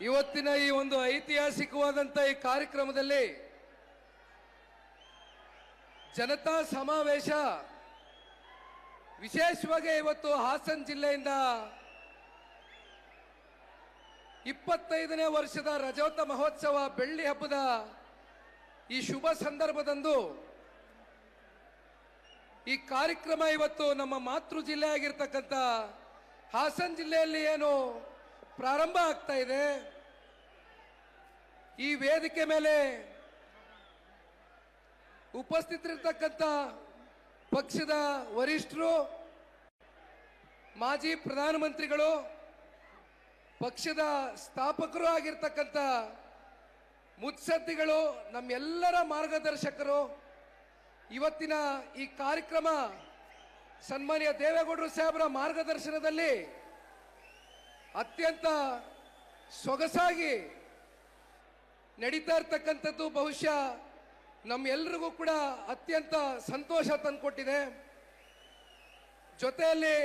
ಇವತ್ತಿನ ಈ ಒಂದು ಐತಿಹಾಸಿಕವಾದಂತ ಈ ಕಾರ್ಯಕ್ರಮದಲ್ಲಿ ಜನತಾ ಸಮಾವೇಶ ವಿಶೇಷವಾಗಿ ಇವತ್ತು ಹಾಸನ ಜಿಲ್ಲೆಯಿಂದ 25ನೇ ವರ್ಷದ ರಜತ ಮಹೋತ್ಸವ ಬೆಳ್ಳಿ ಹಬ್ಬದ ಈ ಶುಭ ಸಂದರ್ಭದಂದು ಈ ಕಾರ್ಯಕ್ರಮ ಇವತ್ತು ನಮ್ಮ ಮಾತೃ ಜಿಲ್ಲೆ ಆಗಿರತಕ್ಕಂತ ಹಾಸನ ಜಿಲ್ಲೆಯಲ್ಲಿ ಏನು ಪ್ರಾರಂಭ ಆಗ್ತಾ ಇದೆ. ಈ ವೇದಿಕೆ ಮೇಲೆ ಉಪಸ್ಥಿತರಿರತಕ್ಕಂತ ಪಕ್ಷದ ವರಿಷ್ಠರು, ಮಾಜಿ ಪ್ರಧಾನಮಂತ್ರಿಗಳು, ಪಕ್ಷದ ಸ್ಥಾಪಕರು ಆಗಿರತಕ್ಕಂತ ಮುತ್ಸದ್ದಿಗಳು, ನಮ್ಮೆಲ್ಲರ ಮಾರ್ಗದರ್ಶಕರು, ಇವತ್ತಿನ ಈ ಕಾರ್ಯಕ್ರಮ ಸನ್ಮಾನ್ಯ ದೇವೇಗೌಡರು ಸಾಹೇಬರ ಮಾರ್ಗದರ್ಶನದಲ್ಲಿ ಅತ್ಯಂತ ಸೊಗಸಾಗಿ ನಡೀತಾ ಇರ್ತಕ್ಕಂಥದ್ದು ಬಹುಶಃ ನಮ್ಮೆಲ್ಲರಿಗೂ ಕೂಡ ಅತ್ಯಂತ ಸಂತೋಷ ತಂದುಕೊಟ್ಟಿದೆ. ಜೊತೆಯಲ್ಲಿ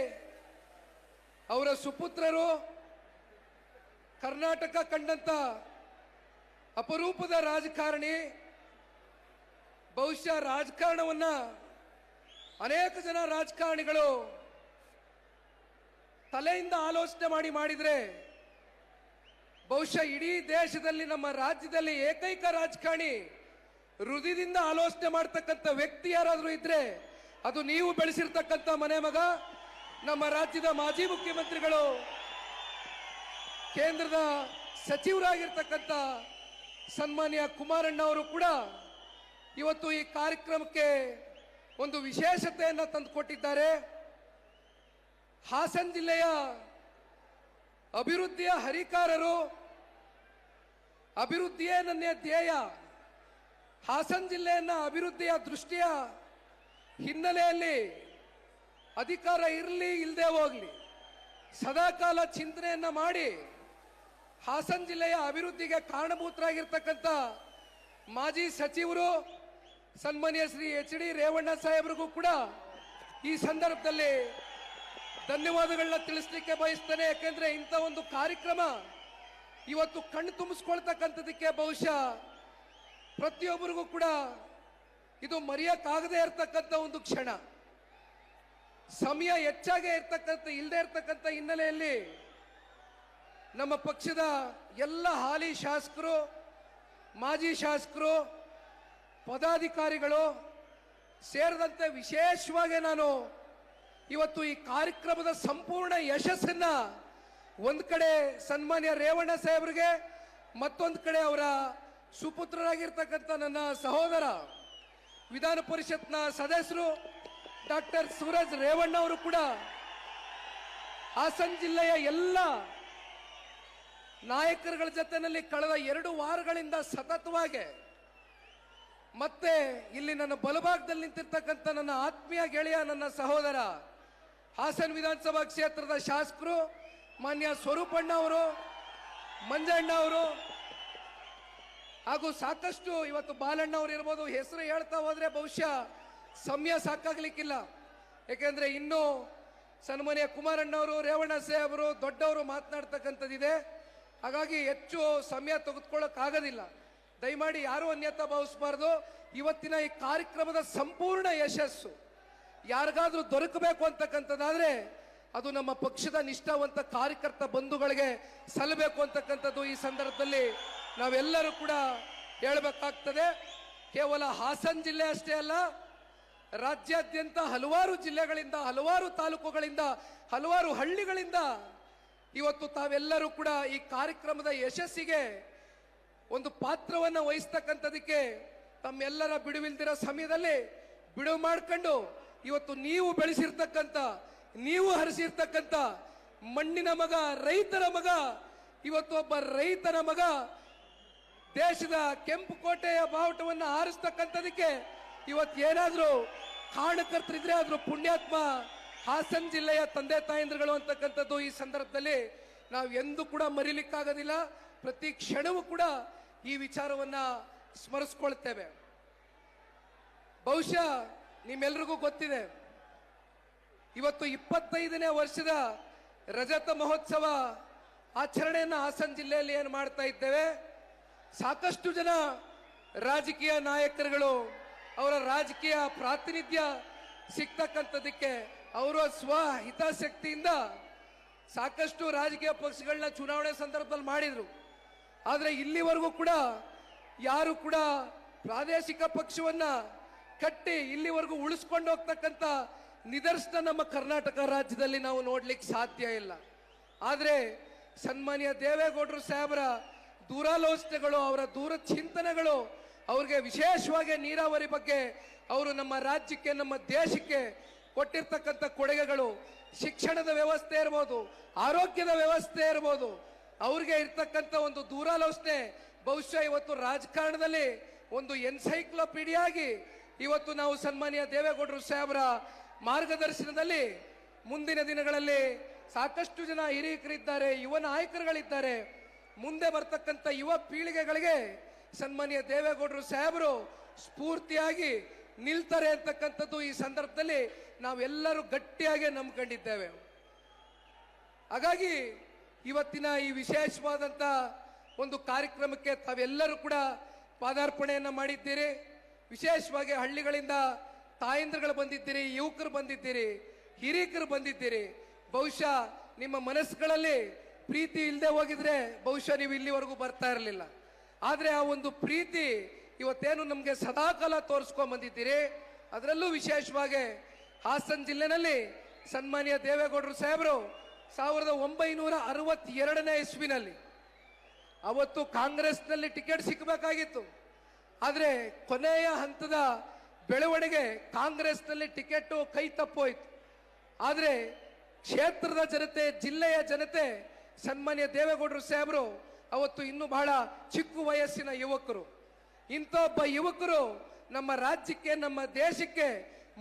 ಅವರ ಸುಪುತ್ರರು ಕರ್ನಾಟಕ ಕಂಡಂತ ಅಪರೂಪದ ರಾಜಕಾರಣಿ. ಬಹುಶಃ ರಾಜಕಾರಣವನ್ನ ಅನೇಕ ಜನ ರಾಜಕಾರಣಿಗಳು ತಲೆಯಿಂದ ಆಲೋಚನೆ ಮಾಡಿದ್ರೆ ಬಹುಶಃ ಇಡೀ ದೇಶದಲ್ಲಿ ನಮ್ಮ ರಾಜ್ಯದಲ್ಲಿ ಏಕೈಕ ರಾಜಕಾರಣಿ ಹೃದಯದಿಂದ ಆಲೋಚನೆ ಮಾಡ್ತಕ್ಕಂಥ ವ್ಯಕ್ತಿ ಯಾರಾದರೂ ಇದ್ರೆ ಅದು ನೀವು ಬೆಳೆಸಿರ್ತಕ್ಕಂಥ ಮನೆ ಮಗ, ನಮ್ಮ ರಾಜ್ಯದ ಮಾಜಿ ಮುಖ್ಯಮಂತ್ರಿಗಳು, ಕೇಂದ್ರದ ಸಚಿವರಾಗಿರ್ತಕ್ಕಂಥ ಸನ್ಮಾನ್ಯ ಕುಮಾರಣ್ಣ ಅವರು ಕೂಡ ಇವತ್ತು ಈ ಕಾರ್ಯಕ್ರಮಕ್ಕೆ ಒಂದು ವಿಶೇಷತೆಯನ್ನು ತಂದುಕೊಟ್ಟಿದ್ದಾರೆ. ಹಾಸನ ಜಿಲ್ಲೆಯ ಅಭಿವೃದ್ಧಿಯ ಹರಿಕಾರರು, ಅಭಿವೃದ್ಧಿಯೇ ನನ್ನ ಧ್ಯೇಯ. ಹಾಸನ ಜಿಲ್ಲೆಯನ್ನ ಅಭಿವೃದ್ಧಿಯ ದೃಷ್ಟಿಯ ಹಿನ್ನೆಲೆಯಲ್ಲಿ ಅಧಿಕಾರ ಇರಲಿ ಇಲ್ಲದೆ ಹೋಗಲಿ ಸದಾಕಾಲ ಚಿಂತನೆಯನ್ನ ಮಾಡಿ ಹಾಸನ ಜಿಲ್ಲೆಯ ಅಭಿವೃದ್ಧಿಗೆ ಕಾರಣಭೂತರಾಗಿರ್ತಕ್ಕಂಥ ಮಾಜಿ ಸಚಿವರು ಸನ್ಮಾನ್ಯ ಶ್ರೀ ಎಚ್ ಡಿ ರೇವಣ್ಣ ಸಾಹೇಬ್ರಿಗೂ ಕೂಡ ಈ ಸಂದರ್ಭದಲ್ಲಿ ಧನ್ಯವಾದಗಳನ್ನ ತಿಳಿಸ್ಲಿಕ್ಕೆ ಬಯಸ್ತೇನೆ. ಯಾಕೆಂದ್ರೆ ಇಂಥ ಒಂದು ಕಾರ್ಯಕ್ರಮ ಇವತ್ತು ಕಣ್ಣು ತುಂಬಿಸ್ಕೊಳ್ತಕ್ಕಂಥದಕ್ಕೆ ಬಹುಶಃ ಪ್ರತಿಯೊಬ್ಬರಿಗೂ ಕೂಡ ಇದು ಮರೆಯಕ್ಕಾಗದೇ ಇರತಕ್ಕಂಥ ಒಂದು ಕ್ಷಣ. ಸಮಯ ಹೆಚ್ಚಾಗಿ ಇಲ್ಲದೆ ಇರತಕ್ಕಂಥ ಹಿನ್ನೆಲೆಯಲ್ಲಿ ನಮ್ಮ ಪಕ್ಷದ ಎಲ್ಲ ಹಾಲಿ ಶಾಸಕರು, ಮಾಜಿ ಶಾಸಕರು, ಪದಾಧಿಕಾರಿಗಳು ಸೇರಿದಂತೆ ವಿಶೇಷವಾಗಿ ನಾನು ಇವತ್ತು ಈ ಕಾರ್ಯಕ್ರಮದ ಸಂಪೂರ್ಣ ಯಶಸ್ಸನ್ನ ಒಂದ್ ಕಡೆ ಸನ್ಮಾನ್ಯ ರೇವಣ್ಣ ಸಾಹೇಬ್ರಿಗೆ, ಮತ್ತೊಂದು ಕಡೆ ಅವರ ಸುಪುತ್ರರಾಗಿರ್ತಕ್ಕಂಥ ನನ್ನ ಸಹೋದರ ವಿಧಾನ ಪರಿಷತ್ನ ಸದಸ್ಯರು ಡಾಕ್ಟರ್ ಸೂರಜ್ ರೇವಣ್ಣ ಅವರು ಕೂಡ, ಹಾಸನ ಜಿಲ್ಲೆಯ ಎಲ್ಲ ನಾಯಕರುಗಳ ಜೊತೆಯಲ್ಲಿ ಕಳೆದ 2 ವಾರಗಳಿಂದ ಸತತವಾಗಿ, ಮತ್ತೆ ಇಲ್ಲಿ ನನ್ನ ಬಲಭಾಗದಲ್ಲಿ ನಿಂತಿರ್ತಕ್ಕಂಥ ನನ್ನ ಆತ್ಮೀಯ ಗೆಳೆಯ, ನನ್ನ ಸಹೋದರ ಹಾಸನ ವಿಧಾನಸಭಾ ಕ್ಷೇತ್ರದ ಶಾಸಕರು ಮಾನ್ಯ ಸ್ವರೂಪಣ್ಣ ಅವರು, ಮಂಜಣ್ಣ ಅವರು, ಹಾಗೂ ಸಾಕಷ್ಟು ಇವತ್ತು ಬಾಲಣ್ಣ ಅವರು ಇರ್ಬೋದು, ಹೆಸರು ಹೇಳ್ತಾ ಹೋದ್ರೆ ಬಹುಶಃ ಸಮಯ ಸಾಕಾಗ್ಲಿಕ್ಕಿಲ್ಲ. ಯಾಕೆಂದ್ರೆ ಇನ್ನು ಸನ್ಮಾನ್ಯ ಕುಮಾರಣ್ಣ ಅವರು, ರೇವಣ್ಣ ಸಾಹೇಬರು ದೊಡ್ಡವರು ಮಾತನಾಡ್ತಕ್ಕಂಥದ್ದಿದೆ. ಹಾಗಾಗಿ ಹೆಚ್ಚು ಸಮಯ ತೆಗೆದುಕೊಳ್ಳಕ್ ಆಗೋದಿಲ್ಲ. ದಯಮಾಡಿ ಯಾರು ಅನ್ಯತಾ ಭಾವಿಸಬಾರದು. ಇವತ್ತಿನ ಈ ಕಾರ್ಯಕ್ರಮದ ಸಂಪೂರ್ಣ ಯಶಸ್ಸು ಯಾರಿಗಾದ್ರೂ ದೊರಕಬೇಕು ಅಂತಕ್ಕಂಥದ್ದಾದ್ರೆ ಅದು ನಮ್ಮ ಪಕ್ಷದ ನಿಷ್ಠಾವಂತ ಕಾರ್ಯಕರ್ತ ಬಂಧುಗಳಿಗೆ ಸಲ್ಲಬೇಕು ಅಂತಕ್ಕಂಥದ್ದು ಈ ಸಂದರ್ಭದಲ್ಲಿ ನಾವೆಲ್ಲರೂ ಕೂಡ ಹೇಳಬೇಕಾಗ್ತದೆ. ಕೇವಲ ಹಾಸನ ಜಿಲ್ಲೆ ಅಷ್ಟೇ ಅಲ್ಲ, ರಾಜ್ಯಾದ್ಯಂತ ಹಲವಾರು ಜಿಲ್ಲೆಗಳಿಂದ, ಹಲವಾರು ತಾಲೂಕುಗಳಿಂದ, ಹಲವಾರು ಹಳ್ಳಿಗಳಿಂದ ಇವತ್ತು ತಾವೆಲ್ಲರೂ ಕೂಡ ಈ ಕಾರ್ಯಕ್ರಮದ ಯಶಸ್ಸಿಗೆ ಒಂದು ಪಾತ್ರವನ್ನು ವಹಿಸ್ತಕ್ಕಂಥದಕ್ಕೆ ತಮ್ಮೆಲ್ಲರ ಬಿಡುವಿಲ್ದಿರೋ ಸಮಯದಲ್ಲಿ ಬಿಡುವು ಮಾಡ್ಕೊಂಡು ಇವತ್ತು ನೀವು ಬೆಳೆಸಿರ್ತಕ್ಕಂಥ, ನೀವು ಹರಿಸಿರ್ತಕ್ಕಂಥ ಮಣ್ಣಿನ ಮಗ, ರೈತರ ಮಗ, ಇವತ್ತು ಒಬ್ಬ ರೈತನ ಮಗ ದೇಶದ ಕೆಂಪು ಕೋಟೆಯ ಬಾವುಟವನ್ನು ಹಾರಿಸ್ತಕ್ಕಂಥದಕ್ಕೆ ಇವತ್ತು ಏನಾದ್ರೂ ಕಾರಣಕರ್ತರಿದ್ರೆ ಆದ್ರೂ ಪುಣ್ಯಾತ್ಮ ಹಾಸನ ಜಿಲ್ಲೆಯ ತಂದೆ ತಾಯಂದ್ರುಗಳು ಅಂತಕ್ಕಂಥದ್ದು ಈ ಸಂದರ್ಭದಲ್ಲಿ ನಾವು ಎಂದೂ ಕೂಡ ಮರಿಲಿಕ್ಕಾಗೋದಿಲ್ಲ. ಪ್ರತಿ ಕ್ಷಣವೂ ಕೂಡ ಈ ವಿಚಾರವನ್ನ ಸ್ಮರಿಸ್ಕೊಳ್ತೇವೆ. ಬಹುಶಃ ನಿಮ್ಮೆಲ್ರಿಗೂ ಗೊತ್ತಿದೆ, ಇವತ್ತು 25ನೇ ವರ್ಷದ ರಜತ ಮಹೋತ್ಸವ ಆಚರಣೆಯನ್ನು ಹಾಸನ ಜಿಲ್ಲೆಯಲ್ಲಿ ಏನು ಮಾಡ್ತಾ ಇದ್ದೇವೆ. ಸಾಕಷ್ಟು ಜನ ರಾಜಕೀಯ ನಾಯಕರುಗಳು ಅವರ ರಾಜಕೀಯ ಪ್ರಾತಿನಿಧ್ಯ ಸಿಗ್ತಕ್ಕಂಥದಕ್ಕೆ ಅವರ ಸ್ವ ಹಿತಾಸಕ್ತಿಯಿಂದ ಸಾಕಷ್ಟು ರಾಜಕೀಯ ಪಕ್ಷಗಳನ್ನ ಚುನಾವಣೆ ಸಂದರ್ಭದಲ್ಲಿ ಮಾಡಿದ್ರು. ಆದರೆ ಇಲ್ಲಿವರೆಗೂ ಕೂಡ ಯಾರು ಕೂಡ ಪ್ರಾದೇಶಿಕ ಪಕ್ಷವನ್ನ ಕಟ್ಟಿ ಇಲ್ಲಿವರೆಗೂ ಉಳಿಸ್ಕೊಂಡು ಹೋಗ್ತಕ್ಕಂಥ ನಿದರ್ಶನ ನಮ್ಮ ಕರ್ನಾಟಕ ರಾಜ್ಯದಲ್ಲಿ ನಾವು ನೋಡ್ಲಿಕ್ಕೆ ಸಾಧ್ಯ ಇಲ್ಲ. ಆದರೆ ಸನ್ಮಾನ್ಯ ದೇವೇಗೌಡರು ಸಾಹೇಬರ ದೂರಾಲೋಚನೆಗಳು, ಅವರ ದೂರ ಚಿಂತನೆಗಳು, ಅವ್ರಿಗೆ ವಿಶೇಷವಾಗಿ ನೀರಾವರಿ ಬಗ್ಗೆ ಅವರು ನಮ್ಮ ರಾಜ್ಯಕ್ಕೆ ನಮ್ಮ ದೇಶಕ್ಕೆ ಕೊಟ್ಟಿರ್ತಕ್ಕಂಥ ಕೊಡುಗೆಗಳು, ಶಿಕ್ಷಣದ ವ್ಯವಸ್ಥೆ ಇರ್ಬೋದು, ಆರೋಗ್ಯದ ವ್ಯವಸ್ಥೆ ಇರ್ಬೋದು, ಅವ್ರಿಗೆ ಇರ್ತಕ್ಕಂಥ ಒಂದು ದೂರಾಲೋಚನೆ ಬಹುಶಃ ಇವತ್ತು ರಾಜಕಾರಣದಲ್ಲಿ ಒಂದು ಎನ್ಸೈಕ್ಲೋಪೀಡಿಯಾಗಿ ಇವತ್ತು ನಾವು ಸನ್ಮಾನ್ಯ ದೇವೇಗೌಡರು ಸಾಹೇಬರ ಮಾರ್ಗದರ್ಶನದಲ್ಲಿ ಮುಂದಿನ ದಿನಗಳಲ್ಲಿ ಸಾಕಷ್ಟು ಜನ ಹಿರಿಯರಿದ್ದಾರೆ, ಯುವ ನಾಯಕರುಗಳಿದ್ದಾರೆ. ಮುಂದೆ ಬರ್ತಕ್ಕಂಥ ಯುವ ಪೀಳಿಗೆಗಳಿಗೆ ಸನ್ಮಾನ್ಯ ದೇವೇಗೌಡರು ಸಾಹೇಬರು ಸ್ಫೂರ್ತಿಯಾಗಿ ನಿಲ್ತಾರೆ ಅಂತಕ್ಕಂಥದ್ದು ಈ ಸಂದರ್ಭದಲ್ಲಿ ನಾವೆಲ್ಲರೂ ಗಟ್ಟಿಯಾಗಿ ನಂಬ್ಕೊಂಡಿದ್ದೇವೆ. ಹಾಗಾಗಿ ಇವತ್ತಿನ ಈ ವಿಶೇಷವಾದಂಥ ಒಂದು ಕಾರ್ಯಕ್ರಮಕ್ಕೆ ತಾವೆಲ್ಲರೂ ಕೂಡ ಪಾದಾರ್ಪಣೆಯನ್ನು ಮಾಡಿದ್ದೀರಿ. ವಿಶೇಷವಾಗಿ ಹಳ್ಳಿಗಳಿಂದ ತಾಯಂದ್ರಗಳು ಬಂದಿದ್ದೀರಿ, ಯುವಕರು ಬಂದಿದ್ದೀರಿ, ಹಿರಿಯಕರು ಬಂದಿದ್ದೀರಿ. ಬಹುಶಃ ನಿಮ್ಮ ಮನಸ್ಸುಗಳಲ್ಲಿ ಪ್ರೀತಿ ಇಲ್ಲದೆ ಹೋಗಿದ್ರೆ ಬಹುಶಃ ನೀವು ಇಲ್ಲಿವರೆಗೂ ಬರ್ತಾ ಇರಲಿಲ್ಲ. ಆದರೆ ಆ ಒಂದು ಪ್ರೀತಿ ಇವತ್ತೇನು ನಮಗೆ ಸದಾಕಾಲ ತೋರಿಸ್ಕೊಂಡ್ ಬಂದಿದ್ದೀರಿ. ಅದರಲ್ಲೂ ವಿಶೇಷವಾಗಿ ಹಾಸನ ಜಿಲ್ಲೆನಲ್ಲಿ ಸನ್ಮಾನ್ಯ ದೇವೇಗೌಡರು ಸಾಹೇಬರು 1962ನೇ ಇಸ್ವಿನಲ್ಲಿ ಅವತ್ತು ಕಾಂಗ್ರೆಸ್ನಲ್ಲಿ ಟಿಕೆಟ್ ಸಿಕ್ಕಬೇಕಾಗಿತ್ತು. ಆದರೆ ಕೊನೆಯ ಹಂತದ ಬೆಳವಣಿಗೆ ಕಾಂಗ್ರೆಸ್ನಲ್ಲಿ ಟಿಕೆಟ್ ಕೈ ತಪ್ಪೋಯ್ತು. ಆದರೆ ಕ್ಷೇತ್ರದ ಜನತೆ, ಜಿಲ್ಲೆಯ ಜನತೆ ಸನ್ಮಾನ್ಯ ದೇವೇಗೌಡರು ಸಾಹೇಬರು ಅವತ್ತು ಇನ್ನೂ ಬಹಳ ಚಿಕ್ಕ ವಯಸ್ಸಿನ ಯುವಕರು. ಇಂಥ ಒಬ್ಬ ಯುವಕರು ನಮ್ಮ ರಾಜ್ಯಕ್ಕೆ, ನಮ್ಮ ದೇಶಕ್ಕೆ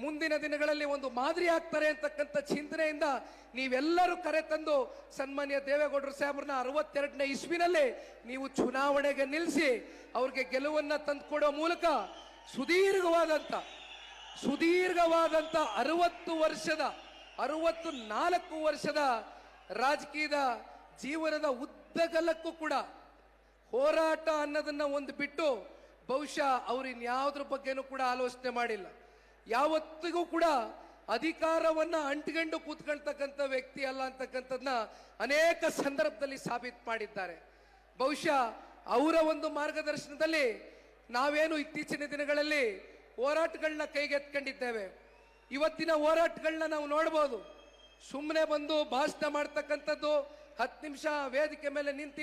ಮುಂದಿನ ದಿನಗಳಲ್ಲಿ ಒಂದು ಮಾದರಿ ಆಗ್ತಾರೆ ಅಂತಕ್ಕಂಥ ಚಿಂತನೆಯಿಂದ ನೀವೆಲ್ಲರೂ ಕರೆ ತಂದು ಸನ್ಮಾನ್ಯ ದೇವೇಗೌಡರು ಸಾಹೇಬ್ರನ್ನ 62ನೇ ಇಸ್ವಿನಲ್ಲಿ ನೀವು ಚುನಾವಣೆಗೆ ನಿಲ್ಲಿಸಿ ಅವ್ರಿಗೆ ಗೆಲುವನ್ನ ತಂದುಕೊಡೋ ಮೂಲಕ ಸುದೀರ್ಘವಾದಂಥ 64 ವರ್ಷದ ರಾಜಕೀಯದ ಜೀವನದ ಉದ್ದಗಲಕ್ಕೂ ಕೂಡ ಹೋರಾಟ ಅನ್ನೋದನ್ನ ಒಂದು ಬಿಟ್ಟು ಬಹುಶಃ ಅವ್ರು ಇನ್ಯಾವುದ್ರ ಬಗ್ಗೆನೂ ಕೂಡ ಆಲೋಚನೆ ಮಾಡಿಲ್ಲ. ಯಾವತ್ತಿಗೂ ಕೂಡ ಅಧಿಕಾರವನ್ನ ಅಂಟ್ಕೊಂಡು ಕೂತ್ಕೊಳ್ತಕ್ಕಂಥ ವ್ಯಕ್ತಿ ಅಲ್ಲ ಅಂತಕ್ಕಂಥದ್ನ ಅನೇಕ ಸಂದರ್ಭದಲ್ಲಿ ಸಾಬೀತು ಮಾಡಿದ್ದಾರೆ. ಬಹುಶಃ ಅವರ ಒಂದು ಮಾರ್ಗದರ್ಶನದಲ್ಲಿ ನಾವೇನು ಇತ್ತೀಚಿನ ದಿನಗಳಲ್ಲಿ ಹೋರಾಟಗಳನ್ನ ಕೈಗೆತ್ಕೊಂಡಿದ್ದೇವೆ. ಇವತ್ತಿನ ಹೋರಾಟಗಳನ್ನ ನಾವು ನೋಡ್ಬೋದು. ಸುಮ್ಮನೆ ಬಂದು ಭಾಷಣ ಮಾಡ್ತಕ್ಕಂಥದ್ದು, 10 ನಿಮಿಷ ವೇದಿಕೆ ಮೇಲೆ ನಿಂತು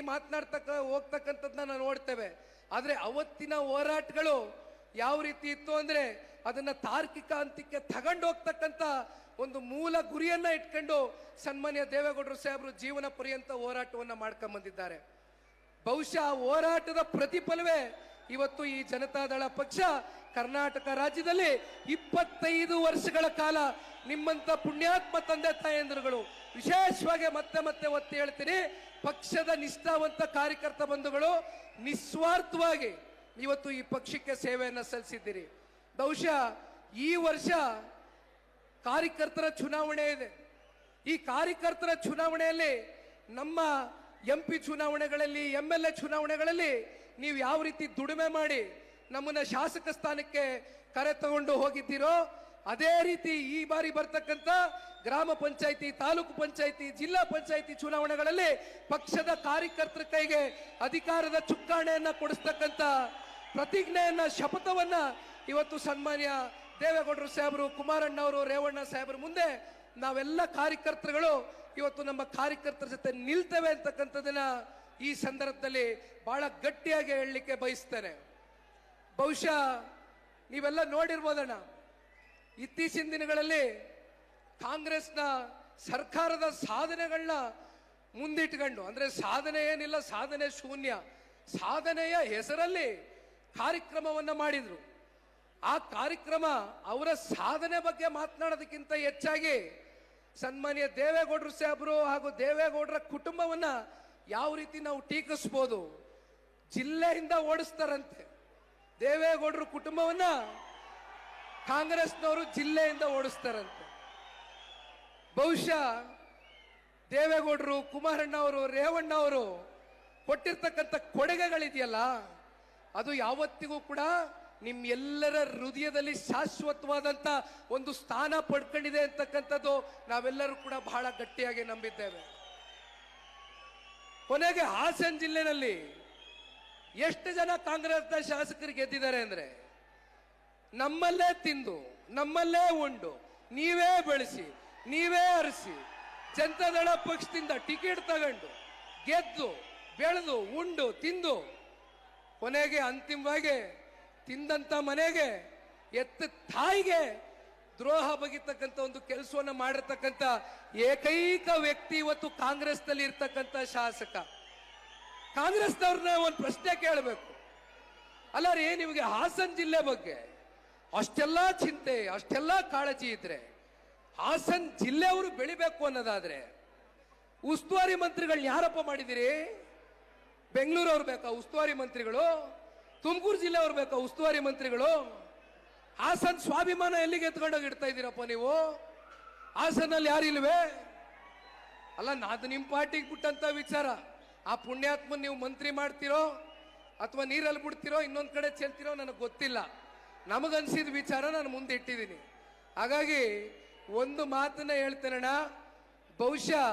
ಹೋಗ್ತಕ್ಕಂಥದ್ದನ್ನ ನಾವು ನೋಡ್ತೇವೆ. ಆದರೆ ಅವತ್ತಿನ ಹೋರಾಟಗಳು ಯಾವ ರೀತಿ ಇತ್ತು ಅಂದ್ರೆ ಅದನ್ನ ತಾರ್ಕಿಕ ಅಂತ್ಯಕ್ಕೆ ತಗೊಂಡು ಹೋಗ್ತಕ್ಕಂಥ ಒಂದು ಮೂಲ ಗುರಿಯನ್ನ ಇಟ್ಕೊಂಡು ಸನ್ಮಾನ್ಯ ದೇವೇಗೌಡರು ಸಾಹೇಬರು ಜೀವನ ಪರ್ಯಂತ ಹೋರಾಟವನ್ನ ಮಾಡ್ಕೊಂಡ್ ಬಂದಿದ್ದಾರೆ. ಬಹುಶಃ ಹೋರಾಟದ ಪ್ರತಿಫಲವೇ ಇವತ್ತು ಈ ಜನತಾದಳ ಪಕ್ಷ ಕರ್ನಾಟಕ ರಾಜ್ಯದಲ್ಲಿ 25 ವರ್ಷಗಳ ಕಾಲ ನಿಮ್ಮಂತ ಪುಣ್ಯಾತ್ಮ ತಂದೆ ತಾಯಂದಿರುಗಳು, ವಿಶೇಷವಾಗಿ ಮತ್ತೆ ಒತ್ತಿ ಹೇಳ್ತೀನಿ, ಪಕ್ಷದ ನಿಷ್ಠಾವಂತ ಕಾರ್ಯಕರ್ತ ಬಂಧುಗಳು ನಿಸ್ವಾರ್ಥವಾಗಿ ಇವತ್ತು ಈ ಪಕ್ಷಕ್ಕೆ ಸೇವೆಯನ್ನು ಸಲ್ಲಿಸಿದ್ದೀರಿ. ಬಹುಶಃ ಈ ವರ್ಷ ಕಾರ್ಯಕರ್ತರ ಚುನಾವಣೆ ಇದೆ. ಈ ಕಾರ್ಯಕರ್ತರ ಚುನಾವಣೆಯಲ್ಲಿ ನಮ್ಮ MP ಚುನಾವಣೆಗಳಲ್ಲಿ, MLA ಚುನಾವಣೆಗಳಲ್ಲಿ ನೀವು ಯಾವ ರೀತಿ ದುಡಿಮೆ ಮಾಡಿ ನಮ್ಮನ್ನ ಶಾಸಕ ಸ್ಥಾನಕ್ಕೆ ಕರೆ ತಗೊಂಡು ಹೋಗಿದ್ದೀರೋ ಅದೇ ರೀತಿ ಈ ಬಾರಿ ಬರ್ತಕ್ಕಂಥ ಗ್ರಾಮ ಪಂಚಾಯಿತಿ, ತಾಲೂಕು ಪಂಚಾಯಿತಿ, ಜಿಲ್ಲಾ ಪಂಚಾಯಿತಿ ಚುನಾವಣೆಗಳಲ್ಲಿ ಪಕ್ಷದ ಕಾರ್ಯಕರ್ತರ ಕೈಗೆ ಅಧಿಕಾರದ ಚುಕ್ಕಾಣಿಯನ್ನ ಕೊಡಿಸ್ತಕ್ಕಂಥ ಪ್ರತಿಜ್ಞೆಯನ್ನ, ಶಪಥವನ್ನ ಇವತ್ತು ಸನ್ಮಾನ್ಯ ದೇವೇಗೌಡರು ಸಾಹೇಬರು, ಕುಮಾರಣ್ಣವರು, ರೇವಣ್ಣ ಸಾಹೇಬರು ಮುಂದೆ ನಾವೆಲ್ಲ ಕಾರ್ಯಕರ್ತರುಗಳು ಇವತ್ತು ನಮ್ಮ ಕಾರ್ಯಕರ್ತರ ಜೊತೆ ನಿಲ್ತೇವೆ ಅಂತಕ್ಕಂಥದನ್ನ ಈ ಸಂದರ್ಭದಲ್ಲಿ ಬಹಳ ಗಟ್ಟಿಯಾಗಿ ಹೇಳಲಿಕ್ಕೆ ಬಯಸ್ತೇನೆ. ಬಹುಶಃ ನೀವೆಲ್ಲ ನೋಡಿರ್ಬೋದಣ್ಣ, ಇತ್ತೀಚಿನ ದಿನಗಳಲ್ಲಿ ಕಾಂಗ್ರೆಸ್ನ ಸರ್ಕಾರದ ಸಾಧನೆಗಳನ್ನ ಮುಂದಿಟ್ಕೊಂಡು, ಅಂದ್ರೆ ಸಾಧನೆ ಏನಿಲ್ಲ, ಸಾಧನೆ ಶೂನ್ಯ, ಸಾಧನೆಯ ಹೆಸರಲ್ಲಿ ಕಾರ್ಯಕ್ರಮವನ್ನ ಮಾಡಿದ್ರು. ಆ ಕಾರ್ಯಕ್ರಮ ಅವರ ಸಾಧನೆ ಬಗ್ಗೆ ಮಾತನಾಡೋದಕ್ಕಿಂತ ಹೆಚ್ಚಾಗಿ ಸನ್ಮಾನ್ಯ ದೇವೇಗೌಡರು ಸಾಹೇಬರು ಹಾಗೂ ದೇವೇಗೌಡರ ಕುಟುಂಬವನ್ನ ಯಾವ ರೀತಿ ನಾವು ಟೀಕಿಸಬಹುದು, ಜಿಲ್ಲೆಯಿಂದ ಓಡಿಸ್ತಾರಂತೆ. ದೇವೇಗೌಡರ ಕುಟುಂಬವನ್ನ ಕಾಂಗ್ರೆಸ್ನವರು ಜಿಲ್ಲೆಯಿಂದ ಓಡಿಸ್ತಾರಂತೆ. ಬಹುಶಃ ದೇವೇಗೌಡರು, ಕುಮಾರಣ್ಣ ಅವರು, ರೇವಣ್ಣ ಅವರು ಕೊಟ್ಟಿರ್ತಕ್ಕಂಥ ಕೊಡುಗೆಗಳಿದೆಯಲ್ಲ, ಅದು ಯಾವತ್ತಿಗೂ ಕೂಡ ನಿಮ್ಮೆಲ್ಲರ ಹೃದಯದಲ್ಲಿ ಶಾಶ್ವತವಾದಂತ ಒಂದು ಸ್ಥಾನ ಪಡ್ಕೊಂಡಿದೆ ಅಂತಕ್ಕಂಥದ್ದು ನಾವೆಲ್ಲರೂ ಕೂಡ ಬಹಳ ಗಟ್ಟಿಯಾಗಿ ನಂಬಿದ್ದೇವೆ. ಕೊನೆಗೆ ಹಾಸನ ಜಿಲ್ಲೆನಲ್ಲಿ ಎಷ್ಟು ಜನ ಕಾಂಗ್ರೆಸ್ನ ಶಾಸಕರು ಗೆದ್ದಿದ್ದಾರೆ ಅಂದ್ರೆ, ನಮ್ಮಲ್ಲೇ ತಿಂದು, ನಮ್ಮಲ್ಲೇ ಉಂಡು, ನೀವೇ ಬೆಳೆಸಿ, ನೀವೇ ಅರಸಿ, ಜನತಾದಳ ಪಕ್ಷದಿಂದ ಟಿಕೆಟ್ ತಗೊಂಡು ಗೆದ್ದು ಬೆಳೆದು ಉಂಡು ತಿಂದು ಕೊನೆಗೆ ಅಂತಿಮವಾಗಿ ತಿಂದಂತ ಮನೆಗೆ ಎತ್ತ ತಾಯಿಗೆ ದ್ರೋಹ ಬಗೆತಕ್ಕಂಥ ಒಂದು ಕೆಲಸವನ್ನು ಮಾಡಿರ್ತಕ್ಕಂಥ ಏಕೈಕ ವ್ಯಕ್ತಿ ಇವತ್ತು ಕಾಂಗ್ರೆಸ್ನಲ್ಲಿ ಇರ್ತಕ್ಕಂಥ ಶಾಸಕ. ಕಾಂಗ್ರೆಸ್ನವ್ರನ್ನ ಒಂದು ಪ್ರಶ್ನೆ ಕೇಳಬೇಕು. ಅಲ್ಲ ರೀ, ನಿಮಗೆ ಹಾಸನ ಜಿಲ್ಲೆ ಬಗ್ಗೆ ಅಷ್ಟೆಲ್ಲ ಚಿಂತೆ, ಅಷ್ಟೆಲ್ಲ ಕಾಳಜಿ ಇದ್ರೆ, ಹಾಸನ ಜಿಲ್ಲೆಯವರು ಬೆಳಿಬೇಕು ಅನ್ನೋದಾದ್ರೆ ಉಸ್ತುವಾರಿ ಮಂತ್ರಿಗಳನ್ನ ಯಾರಪ್ಪ ಮಾಡಿದಿರಿ? ಬೆಂಗಳೂರವ್ರು ಬೇಕಾ ಉಸ್ತುವಾರಿ ಮಂತ್ರಿಗಳು? ತುಮಕೂರು ಜಿಲ್ಲೆ ಅವ್ರು ಬೇಕಾ ಉಸ್ತುವಾರಿ ಮಂತ್ರಿಗಳು? ಹಾಸನ ಸ್ವಾಭಿಮಾನ ಎಲ್ಲಿಗೆ ಎತ್ಕೊಂಡೋಗಿ ಇಡ್ತಾ ಇದ್ದೀರಪ್ಪ ನೀವು? ಹಾಸನಲ್ಲಿ ಯಾರಿಲ್ವೇ? ಅಲ್ಲ, ಅದು ನಿಮ್ಮ ಪಾರ್ಟಿಗೆ ಬಿಟ್ಟಂತ ವಿಚಾರ. ಆ ಪುಣ್ಯಾತ್ಮನ್ ನೀವು ಮಂತ್ರಿ ಮಾಡ್ತಿರೋ ಅಥವಾ ನೀರಲ್ಲಿ ಬಿಡ್ತಿರೋ, ಇನ್ನೊಂದ್ ಕಡೆ ಚೆಲ್ತಿರೋ ನನಗೆ ಗೊತ್ತಿಲ್ಲ. ನಮಗನ್ಸಿದ ವಿಚಾರ ನಾನು ಮುಂದೆ ಇಟ್ಟಿದ್ದೀನಿ. ಹಾಗಾಗಿ ಒಂದು ಮಾತನ್ನ ಹೇಳ್ತೇನಣ್ಣ, ಬಹುಶಃ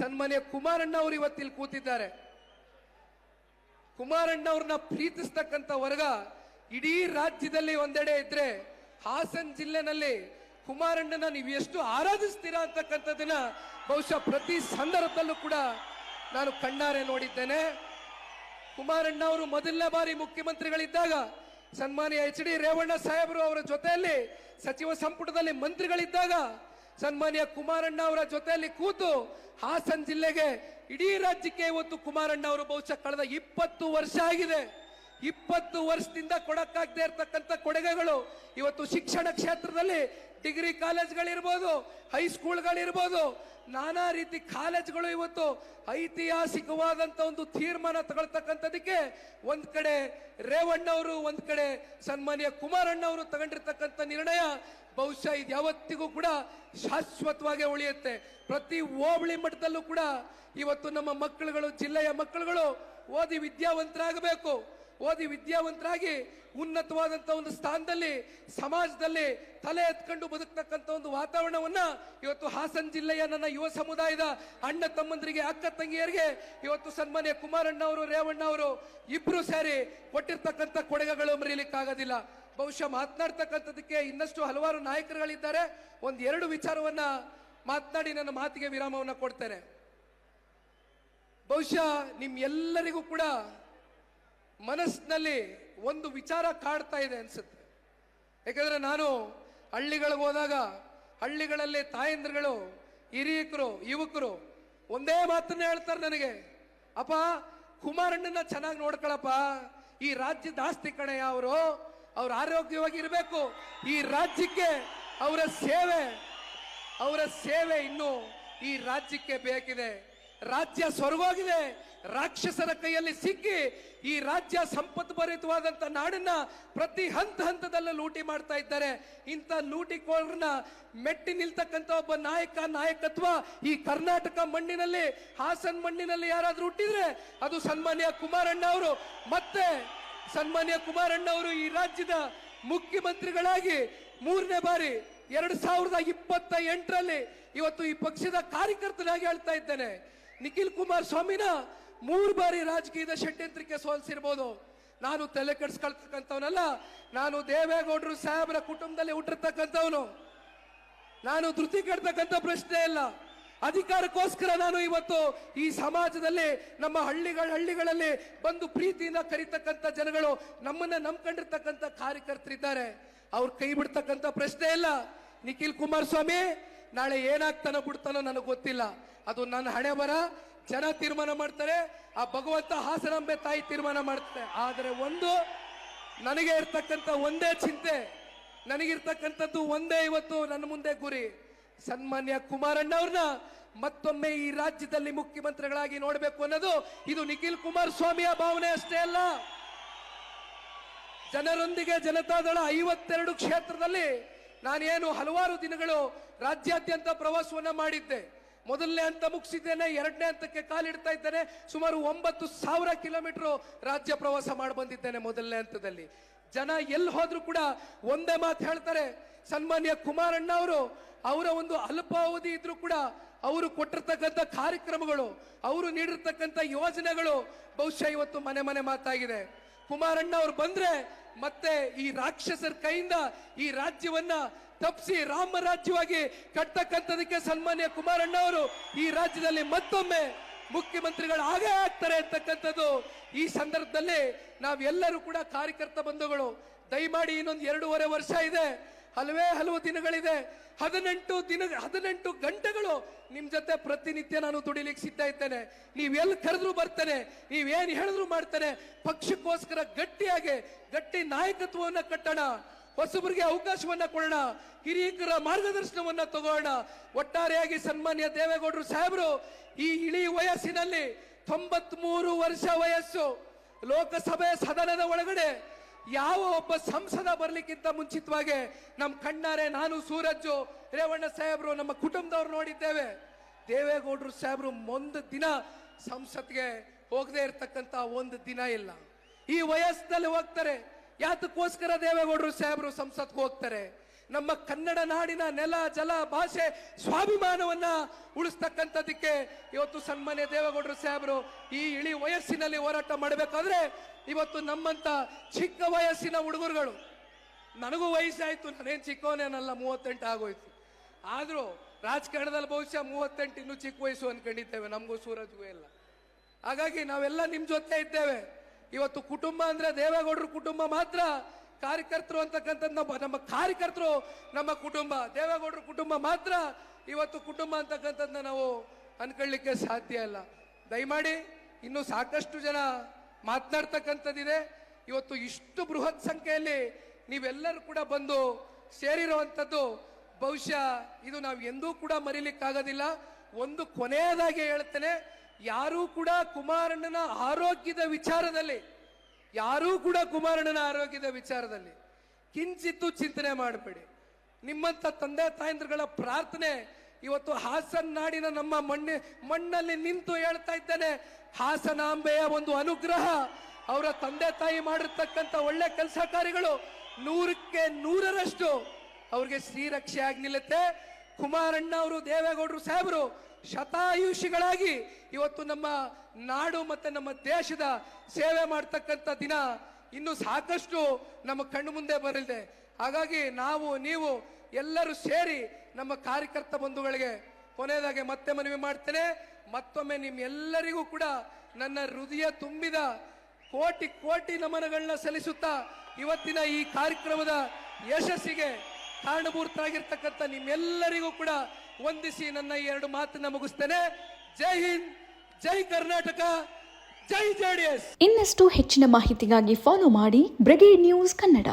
ಸನ್ಮಾನ್ಯ ಕುಮಾರಣ್ಣ ಅವರು ಇವತ್ತಿಲ್ಲಿ ಕೂತಿದ್ದಾರೆ. ಕುಮಾರಣ್ಣ ಅವ್ರನ್ನ ಪ್ರೀತಿಸ್ತಕ್ಕಂಥ ವರ್ಗ ಇಡೀ ರಾಜ್ಯದಲ್ಲಿ ಒಂದೆಡೆ ಇದ್ರೆ, ಹಾಸನ ಜಿಲ್ಲೆನಲ್ಲಿ ಕುಮಾರಣ್ಣನ ನೀವು ಎಷ್ಟು ಆರಾಧಿಸ್ತೀರಾ ಅಂತಕ್ಕಂಥದ್ದನ್ನ ಬಹುಶಃ ಪ್ರತಿ ಸಂದರ್ಭದಲ್ಲೂ ಕೂಡ ನಾನು ಕಣ್ಣಾರೆ ನೋಡಿದ್ದೇನೆ. ಕುಮಾರಣ್ಣ ಅವರು ಮೊದಲನೇ ಬಾರಿ ಮುಖ್ಯಮಂತ್ರಿಗಳಿದ್ದಾಗ ಸನ್ಮಾನ್ಯ ಎಚ್ ಡಿ ರೇವಣ್ಣ ಸಾಹೇಬರು ಅವರ ಜೊತೆಯಲ್ಲಿ ಸಚಿವ ಸಂಪುಟದಲ್ಲಿ ಮಂತ್ರಿಗಳಿದ್ದಾಗ ಸನ್ಮಾನ್ಯ ಕುಮಾರಣ್ಣ ಅವರ ಜೊತೆಯಲ್ಲಿ ಕೂತು ಹಾಸನ ಜಿಲ್ಲೆಗೆ, ಇಡೀ ರಾಜ್ಯಕ್ಕೆ ಇವತ್ತು ಕುಮಾರಣ್ಣ ಅವರು ಬಹುಶಃ ಕಳೆದ 20 ವರ್ಷ ಆಗಿದೆ, 20 ವರ್ಷದಿಂದ ಕೊಡಕ್ಕಾಗದೆ ಇರತಕ್ಕಂಥ ಕೊಡುಗೆಗಳು ಇವತ್ತು ಶಿಕ್ಷಣ ಕ್ಷೇತ್ರದಲ್ಲಿ ಡಿಗ್ರಿ ಕಾಲೇಜ್ಗಳಿರ್ಬೋದು, ಹೈಸ್ಕೂಲ್ಗಳಿರ್ಬೋದು, ನಾನಾ ರೀತಿ ಕಾಲೇಜ್ಗಳು ಇವತ್ತು ಐತಿಹಾಸಿಕವಾದಂತ ಒಂದು ತೀರ್ಮಾನ ತಗೊಳ್ತಕ್ಕಂಥದಕ್ಕೆ ಒಂದ್ ಕಡೆ ರೇವಣ್ಣ ಅವರು, ಒಂದ್ ಕಡೆ ಸನ್ಮಾನ್ಯ ಕುಮಾರಣ್ಣ ಅವರು ತಗೊಂಡಿರ್ತಕ್ಕಂಥ ನಿರ್ಣಯ ಬಹುಶಃ ಇದು ಯಾವತ್ತಿಗೂ ಕೂಡ ಶಾಶ್ವತವಾಗಿ ಉಳಿಯುತ್ತೆ. ಪ್ರತಿ ಹೋಬಳಿ ಮಟ್ಟದಲ್ಲೂ ಕೂಡ ಇವತ್ತು ನಮ್ಮ ಮಕ್ಕಳುಗಳು, ಜಿಲ್ಲೆಯ ಮಕ್ಕಳುಗಳು ಓದಿ ವಿದ್ಯಾವಂತರಾಗಬೇಕು. ಓದಿ ವಿದ್ಯಾವಂತರಾಗಿ ಉನ್ನತವಾದಂತ ಒಂದು ಸ್ಥಾನದಲ್ಲಿ ಸಮಾಜದಲ್ಲಿ ತಲೆ ಎತ್ಕೊಂಡು ಬದುಕ್ತಕ್ಕಂಥ ಒಂದು ವಾತಾವರಣವನ್ನ ಇವತ್ತು ಹಾಸನ ಜಿಲ್ಲೆಯ ನನ್ನ ಯುವ ಸಮುದಾಯದ ಅಣ್ಣ ತಮ್ಮಂದರಿಗೆ, ಅಕ್ಕ ತಂಗಿಯರಿಗೆ ಇವತ್ತು ಸನ್ಮಾನ್ಯ ಕುಮಾರಣ್ಣ ಅವರು, ರೇವಣ್ಣ ಅವರು ಇಬ್ರು ಸೇರಿ ಕೊಟ್ಟಿರ್ತಕ್ಕಂಥ ಕೊಡುಗೆಗಳು ಮರೀಲಿಕ್ಕಾಗೋದಿಲ್ಲ. ಬಹುಶಃ ಮಾತನಾಡ್ತಕ್ಕಂಥದಕ್ಕೆ ಇನ್ನಷ್ಟು ಹಲವಾರು ನಾಯಕರುಗಳಿದ್ದಾರೆ. ಒಂದೆರಡು ವಿಚಾರವನ್ನ ಮಾತನಾಡಿ ನನ್ನ ಮಾತಿಗೆ ವಿರಾಮವನ್ನ ಕೊಡ್ತೇನೆ. ಬಹುಶಃ ನಿಮ್ಮೆಲ್ಲರಿಗೂ ಕೂಡ ಮನಸ್ಸಿನಲ್ಲಿ ಒಂದು ವಿಚಾರ ಕಾಡ್ತಾ ಇದೆ ಅನ್ಸುತ್ತೆ. ಯಾಕಂದ್ರೆ ನಾನು ಹಳ್ಳಿಗಳಿಗೆ ಹೋದಾಗ ಹಳ್ಳಿಗಳಲ್ಲಿ ತಾಯಂದ್ರಗಳು, ಹಿರಿಯಕರು, ಯುವಕರು ಒಂದೇ ಮಾತನ್ನ ಹೇಳ್ತಾರೆ ನನಗೆ, ಅಪ್ಪ ಕುಮಾರಣ್ಣನ ಚೆನ್ನಾಗಿ ನೋಡ್ಕೊಳಪ್ಪ, ಈ ರಾಜ್ಯದ ಆಸ್ತಿ ಕಣೆಯ ಅವರು, ಅವ್ರ ಆರೋಗ್ಯವಾಗಿ ಇರಬೇಕು, ಈ ರಾಜ್ಯಕ್ಕೆ ಅವರ ಸೇವೆ ಇನ್ನು ಈ ರಾಜ್ಯಕ್ಕೆ ಬೇಕಿದೆ. ರಾಜ್ಯ ಸ್ವರ್ಗೋಗಿದೆ, ರಾಕ್ಷಸರ ಕೈಯಲ್ಲಿ ಸಿಕ್ಕಿ ಈ ರಾಜ್ಯ ಸಂಪತ್ಭರಿತವಾದಂತ ನಾಡನ್ನ ಪ್ರತಿ ಹಂತದಲ್ಲೂ ಲೂಟಿ ಮಾಡ್ತಾ ಇದ್ದಾರೆ. ಇಂಥ ಲೂಟಿಕೋರನ್ನ ಮೆಟ್ಟಿ ನಿಲ್ತಕ್ಕಂಥ ಒಬ್ಬ ನಾಯಕತ್ವ ಈ ಕರ್ನಾಟಕ ಮಣ್ಣಿನಲ್ಲಿ, ಹಾಸನ ಮಣ್ಣಿನಲ್ಲಿ ಯಾರಾದ್ರೂ ಹುಟ್ಟಿದ್ರೆ ಅದು ಸನ್ಮಾನ್ಯ ಕುಮಾರಣ್ಣ ಅವರು. ಮತ್ತೆ ಸನ್ಮಾನ್ಯ ಕುಮಾರಣ್ಣ ಅವರು ಈ ರಾಜ್ಯದ ಮುಖ್ಯಮಂತ್ರಿಗಳಾಗಿ 3ನೇ ಬಾರಿ 2028ರಲ್ಲಿ ಇವತ್ತು ಈ ಪಕ್ಷದ ಕಾರ್ಯಕರ್ತನಾಗಿ ಹೇಳ್ತಾ ಇದ್ದೇನೆ. ನಿಖಿಲ್ ಕುಮಾರಸ್ವಾಮಿನ 3 ಬಾರಿ ರಾಜಕೀಯದ ಷಡ್ಯಂತ್ರಕ್ಕೆ ಸೋಲಿಸಿರ್ಬೋದು. ನಾನು ತಲೆ ಕೆಡಿಸ್ಕೊಳ್ತಕ್ಕಂಥವನಲ್ಲ. ನಾನು ದೇವೇಗೌಡರು ಸಾಹೇಬರ ಕುಟುಂಬದಲ್ಲಿ ಹುಟ್ಟಿರ್ತಕ್ಕಂಥವನು. ನಾನು ಧೃತಿ ಕೆಡ್ತಕ್ಕಂಥ ಪ್ರಶ್ನೆ ಇಲ್ಲ. ಅಧಿಕಾರಕ್ಕೋಸ್ಕರ ನಾನು ಇವತ್ತು ಈ ಸಮಾಜದಲ್ಲಿ ನಮ್ಮ ಹಳ್ಳಿಗಳಲ್ಲಿ ಬಂದು ಪ್ರೀತಿಯಿಂದ ಕರೀತಕ್ಕಂಥ ಜನಗಳು, ನಮ್ಮನ್ನ ನಂಬ್ಕೊಂಡಿರ್ತಕ್ಕಂಥ ಕಾರ್ಯಕರ್ತರಿದ್ದಾರೆ. ಅವ್ರು ಕೈ ಬಿಡ್ತಕ್ಕಂಥ ಪ್ರಶ್ನೆ ಇಲ್ಲ. ನಿಖಿಲ್ ಕುಮಾರಸ್ವಾಮಿ ನಾಳೆ ಏನಾಗ್ತಾನೋ ಬಿಡ್ತಾನೋ ನನಗೆ ಗೊತ್ತಿಲ್ಲ. ಅದು ನನ್ನ ಹಣೆ ಬರ, ಜನ ತೀರ್ಮಾನ ಮಾಡ್ತಾರೆ. ಆ ಭಗವಂತ ಹಾಸನಾಂಬೆ ತಾಯಿ ತೀರ್ಮಾನ ಮಾಡ್ತಾರೆ. ಆದರೆ ಒಂದು ನನಗೆ ಇರ್ತಕ್ಕಂಥ ಒಂದೇ ಚಿಂತೆ, ನನಗಿರ್ತಕ್ಕಂಥದ್ದು ಒಂದೇ ಇವತ್ತು ನನ್ನ ಮುಂದೆ ಗುರಿ, ಸನ್ಮಾನ್ಯ ಕುಮಾರಣ್ಣ ಅವ್ರನ್ನ ಮತ್ತೊಮ್ಮೆ ಈ ರಾಜ್ಯದಲ್ಲಿ ಮುಖ್ಯಮಂತ್ರಿಗಳಾಗಿ ನೋಡಬೇಕು ಅನ್ನೋದು ಇದು ನಿಖಿಲ್ ಕುಮಾರಸ್ವಾಮಿಯ ಭಾವನೆ ಅಷ್ಟೇ ಅಲ್ಲ. ಜನರೊಂದಿಗೆ ಜನತಾದಳ 52 ಕ್ಷೇತ್ರದಲ್ಲಿ ನಾನೇನು ಹಲವಾರು ದಿನಗಳು ರಾಜ್ಯಾದ್ಯಂತ ಪ್ರವಾಸವನ್ನ ಮಾಡಿದ್ದೆ. ಮೊದಲನೇ ಹಂತ ಮುಗಿಸಿದ್ದೇನೆ, ಎರಡನೇ ಹಂತಕ್ಕೆ ಕಾಲಿಡ್ತಾ ಇದ್ದೇನೆ. ಸುಮಾರು 9,000 ಕಿಲೋಮೀಟರ್ ರಾಜ್ಯ ಪ್ರವಾಸ ಮಾಡಿ ಬಂದಿದ್ದೇನೆ ಮೊದಲನೇ ಹಂತದಲ್ಲಿ. ಜನ ಎಲ್ಲಿ ಹೋದ್ರು ಕೂಡ ಒಂದೇ ಮಾತು ಹೇಳ್ತಾರೆ, ಸನ್ಮಾನ್ಯ ಕುಮಾರಣ್ಣ ಅವರು ಅವರ ಒಂದು ಅಲ್ಪಾವಧಿ ಇದ್ರೂ ಕೂಡ ಅವರು ಕೊಟ್ಟಿರ್ತಕ್ಕಂಥ ಕಾರ್ಯಕ್ರಮಗಳು, ಅವರು ನೀಡಿರ್ತಕ್ಕಂಥ ಯೋಜನೆಗಳು ಬಹುಶಃ ಇವತ್ತು ಮನೆ ಮನೆ ಮಾತಾಗಿದೆ. ಕುಮಾರಣ್ಣ ಅವರು ಬಂದ್ರೆ ಮತ್ತೆ ಈ ರಾಕ್ಷಸರ ಕೈಯಿಂದ ಈ ರಾಜ್ಯವನ್ನ ತಪ್ಪಿಸಿ ರಾಮ ರಾಜ್ಯವಾಗಿ ಕಟ್ತಕ್ಕಂಥದಕ್ಕೆ ಸನ್ಮಾನ್ಯ ಕುಮಾರಣ್ಣ ಅವರು ಈ ರಾಜ್ಯದಲ್ಲಿ ಮತ್ತೊಮ್ಮೆ ಮುಖ್ಯಮಂತ್ರಿಗಳು ಆಗೇ ಆಗ್ತಾರೆ ಅಂತಕ್ಕಂಥದ್ದು ಈ ಸಂದರ್ಭದಲ್ಲಿ ನಾವೆಲ್ಲರೂ ಕೂಡ ಕಾರ್ಯಕರ್ತ ಬಂಧುಗಳು ದಯಮಾಡಿ ಇನ್ನೊಂದು 2.5 ವರ್ಷ ಇದೆ, ಹಲವು ದಿನಗಳಿದೆ. 18 ಗಂಟೆಗಳು ನಿಮ್ ಜೊತೆ ಪ್ರತಿನಿತ್ಯ ನಾನು ದುಡಿಲಿಕ್ಕೆ ಸಿದ್ಧ ಇದ್ದೇನೆ. ನೀವೆಲ್ಲಿ ಕರೆದ್ರು ಬರ್ತೇನೆ, ನೀವೇನ್ ಹೇಳಿದ್ರು ಮಾಡ್ತೇನೆ. ಪಕ್ಷಕ್ಕೋಸ್ಕರ ಗಟ್ಟಿ ನಾಯಕತ್ವವನ್ನ ಕಟ್ಟೋಣ, ಹೊಸಬರಿಗೆ ಅವಕಾಶವನ್ನ ಕೊಡೋಣ, ಹಿರಿಯರ ಮಾರ್ಗದರ್ಶನವನ್ನ ತಗೋಣ. ಒಟ್ಟಾರೆಯಾಗಿ ಸನ್ಮಾನ್ಯ ದೇವೇಗೌಡರು ಸಾಹೇಬರು ಈ ಇಳಿ ವಯಸ್ಸಿನಲ್ಲಿ 93 ವರ್ಷ ವಯಸ್ಸು, ಲೋಕಸಭೆ ಸದನದ ಒಳಗಡೆ ಯಾವ ಒಬ್ಬ ಸಂಸದ ಬರ್ಲಿಕ್ಕಿಂತ ಮುಂಚಿತವಾಗಿ ನಮ್ಮ ಕಣ್ಣಾರೆ ನಾನು, ಸೂರಜ್ಜು, ರೇವಣ್ಣ ಸಾಹೇಬ್ರು, ನಮ್ಮ ಕುಟುಂಬದವ್ರು ನೋಡಿದ್ದೇವೆ. ದೇವೇಗೌಡರು ಸಾಹೇಬ್ರು ಒಂದು ದಿನ ಸಂಸತ್ಗೆ ಹೋಗದೆ ಇರ್ತಕ್ಕಂತ ಒಂದು ದಿನ ಇಲ್ಲ. ಈ ವಯಸ್ಸಿನಲ್ಲಿ ಹೋಗ್ತಾರೆ. ಯಾತಕ್ಕೋಸ್ಕರ ದೇವೇಗೌಡರು ಸಾಹೇಬ್ರು ಸಂಸತ್ಗೆ ಹೋಗ್ತಾರೆ? ನಮ್ಮ ಕನ್ನಡ ನಾಡಿನ ನೆಲ, ಜಲ, ಭಾಷೆ, ಸ್ವಾಭಿಮಾನವನ್ನ ಉಳಿಸ್ತಕ್ಕಂಥದಕ್ಕೆ ಇವತ್ತು ಸನ್ಮಾನ್ಯ ದೇವೇಗೌಡರು ಸಾಹೇಬ್ರು ಈ ಇಳಿ ವಯಸ್ಸಿನಲ್ಲಿ ಹೋರಾಟ ಮಾಡಬೇಕಾದ್ರೆ ಇವತ್ತು ನಮ್ಮಂತ ಚಿಕ್ಕ ವಯಸ್ಸಿನ ಹುಡುಗರುಗಳು, ನನಗೂ ವಯಸ್ಸಾಯ್ತು, ನಾನೇನ್ ಚಿಕ್ಕವನೇನಲ್ಲ, 38 ಆಗೋಯ್ತು. ಆದ್ರೂ ರಾಜಕಾರಣದಲ್ಲಿ ಬಹುಶಃ 38 ಇನ್ನೂ ಚಿಕ್ಕ ವಯಸ್ಸು ಅನ್ಕೊಂಡಿದ್ದೇವೆ, ನಮಗೂ ಸೂರಜ್ಗೂ ಎಲ್ಲ. ಹಾಗಾಗಿ ನಾವೆಲ್ಲ ನಿಮ್ ಜೊತೆ ಇದ್ದೇವೆ. ಇವತ್ತು ಕುಟುಂಬ ಅಂದ್ರೆ ದೇವೇಗೌಡರು ಕುಟುಂಬ ಮಾತ್ರ, ಕಾರ್ಯಕರ್ತರು ಅಂತಕ್ಕಂಥದ್ದು ನಮ್ಮ ಕಾರ್ಯಕರ್ತರು ನಮ್ಮ ಕುಟುಂಬ, ದೇವೇಗೌಡರು ಕುಟುಂಬ ಮಾತ್ರ ಇವತ್ತು ಕುಟುಂಬ ಅಂತಕ್ಕಂಥದ್ದನ್ನ ನಾವು ಅನ್ಕೊಳ್ಳಿಕ್ಕೆ ಸಾಧ್ಯ ಇಲ್ಲ. ದಯಮಾಡಿ ಇನ್ನು ಸಾಕಷ್ಟು ಜನ ಮಾತನಾಡ್ತಕ್ಕಂಥದ್ದಿದೆ. ಇವತ್ತು ಇಷ್ಟು ಬೃಹತ್ ಸಂಖ್ಯೆಯಲ್ಲಿ ನೀವೆಲ್ಲರೂ ಕೂಡ ಬಂದು ಸೇರಿರುವಂಥದ್ದು ಬಹುಶಃ ಇದು ನಾವು ಎಂದೂ ಕೂಡ ಮರೀಲಿಕ್ಕಾಗೋದಿಲ್ಲ. ಒಂದು ಕೊನೆಯದಾಗಿ ಹೇಳ್ತೇನೆ, ಯಾರೂ ಕೂಡ ಕುಮಾರಣ್ಣನ ಆರೋಗ್ಯದ ವಿಚಾರದಲ್ಲಿ ಕಿಂಚಿತ್ತು ಚಿಂತನೆ ಮಾಡಬೇಡಿ. ನಿಮ್ಮಂತ ತಂದೆ ತಾಯಂದ್ರಗಳ ಪ್ರಾರ್ಥನೆ ಇವತ್ತು ಹಾಸನ ನಾಡಿನ ನಮ್ಮ ಮಣ್ಣಲ್ಲಿ ನಿಂತು ಹೇಳ್ತಾ ಇದ್ದೇನೆ, ಹಾಸನಾಂಬೆಯ ಒಂದು ಅನುಗ್ರಹ, ಅವರ ತಂದೆ ತಾಯಿ ಮಾಡಿರ್ತಕ್ಕಂಥ ಒಳ್ಳೆ ಕೆಲಸ ಕಾರ್ಯಗಳು 100ಕ್ಕೆ 100ರಷ್ಟು ಅವ್ರಿಗೆ ಶ್ರೀರಕ್ಷೆ ಆಗಿ ನಿಲ್ಲುತ್ತೆ. ಕುಮಾರಣ್ಣ ಅವರು, ದೇವೇಗೌಡರು ಸಾಹೇಬರು ಶತಾಯುಷಿಗಳಾಗಿ ಇವತ್ತು ನಮ್ಮ ನಾಡು ಮತ್ತೆ ನಮ್ಮ ದೇಶದ ಸೇವೆ ಮಾಡ್ತಕ್ಕಂಥ ದಿನ ಇನ್ನು ಸಾಕಷ್ಟು ನಮ್ಮ ಕಣ್ಣು ಮುಂದೆ ಬರಲಿದೆ. ಹಾಗಾಗಿ ನಾವು ನೀವು ಎಲ್ಲರೂ ಸೇರಿ ನಮ್ಮ ಕಾರ್ಯಕರ್ತ ಬಂಧುಗಳಿಗೆ ಕೊನೆಯದಾಗಿ ಮತ್ತೆ ಮನವಿ ಮಾಡ್ತೇನೆ, ಮತ್ತೊಮ್ಮೆ ನಿಮ್ಮೆಲ್ಲರಿಗೂ ಕೂಡ ನನ್ನ ಹೃದಯ ತುಂಬಿದ ಕೋಟಿ ನಮನಗಳನ್ನ ಸಲ್ಲಿಸುತ್ತಾ ಇವತ್ತಿನ ಈ ಕಾರ್ಯಕ್ರಮದ ಯಶಸ್ಸಿಗೆ ಕಾರಣಭೂತರಾಗಿರ್ತಕ್ಕಂಥ ನಿಮ್ಮೆಲ್ಲರಿಗೂ ಕೂಡ ವಂದಿಸಿ ನನ್ನ ಈ 2 ಮಾತನ್ನ ಮುಗಿಸ್ತೇನೆ. ಜೈ ಹಿಂದ್, ಜೈ ಕರ್ನಾಟಕ, ಜೈ JDS. ಇನ್ನಷ್ಟು ಹೆಚ್ಚಿನ ಮಾಹಿತಿಗಾಗಿ ಫಾಲೋ ಮಾಡಿ ಬ್ರಿಗೇಡ್ ನ್ಯೂಸ್ ಕನ್ನಡ.